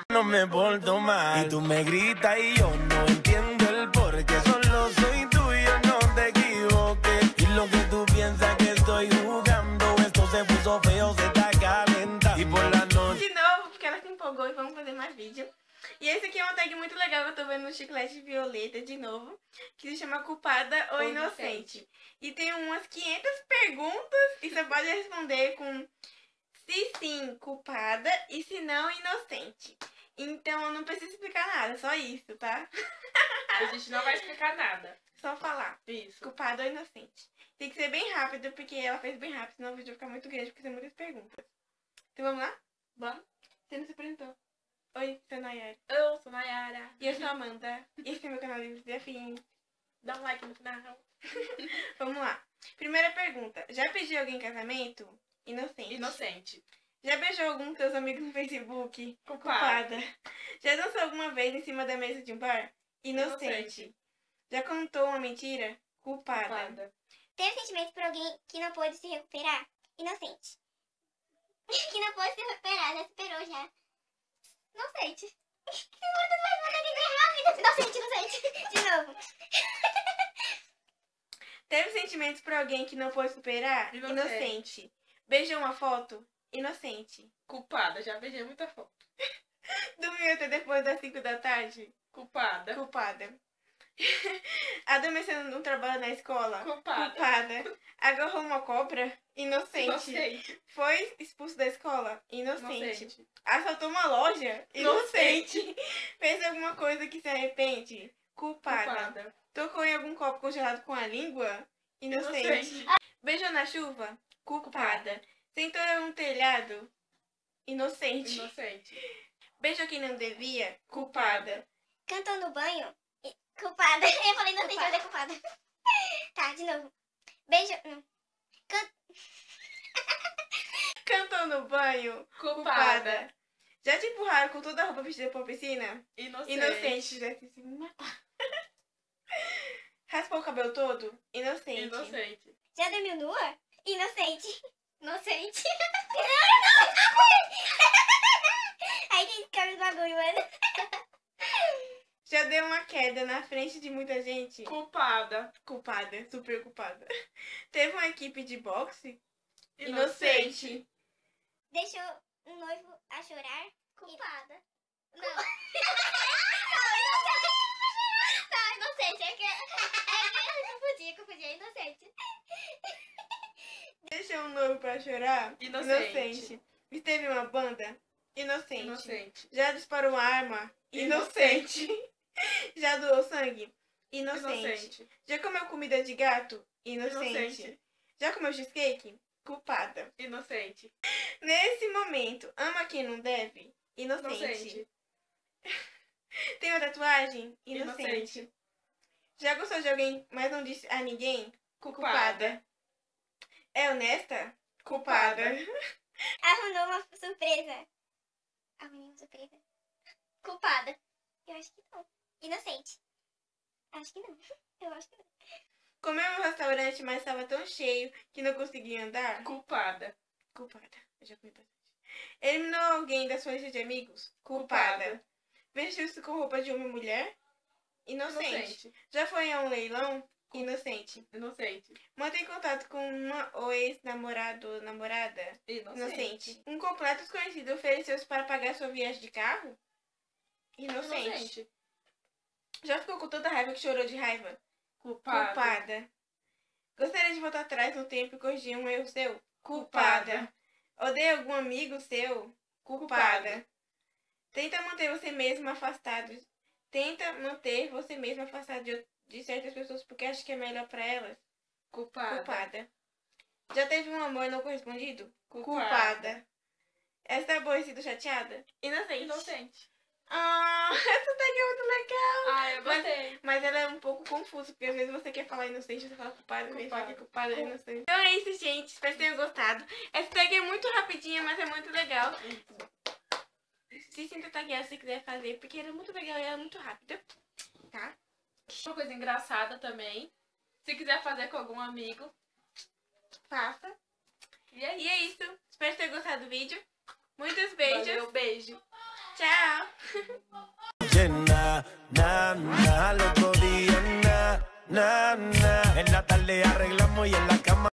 No me porto mal y tú me gritas y yo no entiendo el por qué. Solo soy tuyo, no te equivoques. Y lo que tú piensas que estoy jugando, esto se puso feo, se está calentando. E por la noite. De novo, porque ela se empolgou e vamos fazer mais vídeo. E esse aqui é uma tag muito legal que eu tô vendo no Chiclete Violeta de novo, que se chama Culpada ou Inocente. E tem umas 500 perguntas e você pode responder com se sim, culpada, e se não, inocente. Então eu não preciso explicar nada, só isso, tá? A gente não vai explicar nada. Só falar. Isso. Culpada ou inocente. Tem que ser bem rápido, porque ela fez bem rápido, senão o vídeo vai ficar muito grande, porque tem muitas perguntas. Então vamos lá? Vamos? Você não se apresentou. Oi, sou a Nayara. Eu sou Nayara. E eu sou a Amanda. E esse é meu canal de desafios. Dá um like no final. Vamos lá. Primeira pergunta. Já pediu alguém em casamento? Inocente. Inocente. Já beijou algum dos seus amigos no Facebook? Culpada. Já dançou alguma vez em cima da mesa de um bar? Inocente. Já contou uma mentira? Culpada. Teve sentimento por alguém que não pôde se recuperar? Inocente. Que não pôde se recuperar, já superou já. Inocente. Inocente. De novo. Teve sentimentos por alguém que não pôde superar? Inocente. Beijou uma foto? Inocente. Culpada. Já beijei muita foto. Dormiu até depois das 5 da tarde? Culpada. Culpada. Adormecendo no trabalho na escola? Culpada. Culpada. Agarrou uma cobra? Inocente. Inocente. Foi expulso da escola? Inocente. Inocente. Assaltou uma loja? Inocente. Fez alguma coisa que se arrepende? Culpada. Culpada. Tocou em algum copo congelado com a língua? Inocente. Beijou na chuva? Culpada. Sentou em um telhado? Inocente. Inocente. Beijou quem não devia? Culpada. Cantou no banho? Culpada. Eu falei inocente, mas é culpada. Tá, de novo. Beijo. Não. Cantou no banho? Culpada. Já te empurraram com toda a roupa vestida pra piscina? Inocente. Inocente. Já se me matar. Raspou o cabelo todo? Inocente. Inocente. Já dormiu nua? Inocente. Inocente. Aí tem que ficar bagulho, mano. Já deu uma queda na frente de muita gente? Culpada. Culpada, super culpada. Teve uma equipe de boxe? Inocente. Deixou um noivo a chorar? Culpada. Não. Tá, inocente. É que confundi, é inocente. Deixou um noivo pra chorar? Inocente. Esteve em uma banda? Inocente. Inocente. Já disparou uma arma? Inocente. Já doou sangue? Inocente. Inocente. Já comeu comida de gato? Inocente. Inocente. Já comeu cheesecake? Culpada. Inocente. Nesse momento, ama quem não deve? Inocente. Inocente. Tem uma tatuagem? Inocente. Já gostou de alguém, mas não disse a ninguém? Culpada. É honesta? Culpada. Arrumou uma surpresa. Arrumou uma surpresa. Culpada. Eu acho que não. Inocente. Acho que não. Eu acho que não. Comeu no restaurante, mas estava tão cheio que não conseguia andar? Culpada. Culpada. Eu já comi bastante. Eliminou alguém da sua lista de amigos? Culpada. Vestiu-se com roupa de homem e mulher? Inocente. Já foi a um leilão? Inocente. Inocente. Mantém contato com uma ou ex-namorado ou namorada? Inocente. Um completo desconhecido ofereceu-se para pagar sua viagem de carro? Inocente. Já ficou com tanta raiva que chorou de raiva? Culpada. Gostaria de voltar atrás no tempo e corrigir um erro seu? Culpada. Odeia algum amigo seu? Culpada. Tenta manter você mesmo afastado de certas pessoas porque acha que é melhor pra elas? Culpada. Já teve um amor não correspondido? Culpada. Essa aborrecida chateada? Inocente. Essa tag é muito legal. Eu gostei. Mas ela é um pouco confusa, porque às vezes você quer falar inocente, você fala culpada, e fala que é culpada e inocente. Então é isso, gente. Espero que tenham gostado. Essa tag é muito rapidinha, mas é muito legal. Se sinta tagueado se quiser fazer, porque ela é muito legal e ela é muito rápida. Tá? Uma coisa engraçada também. Se quiser fazer com algum amigo, Faça. E é isso. Espero ter gostado do vídeo. Muitos beijos. Valeu, beijo. Tchau. Al otro día, en la tarde arreglamos y en la cama.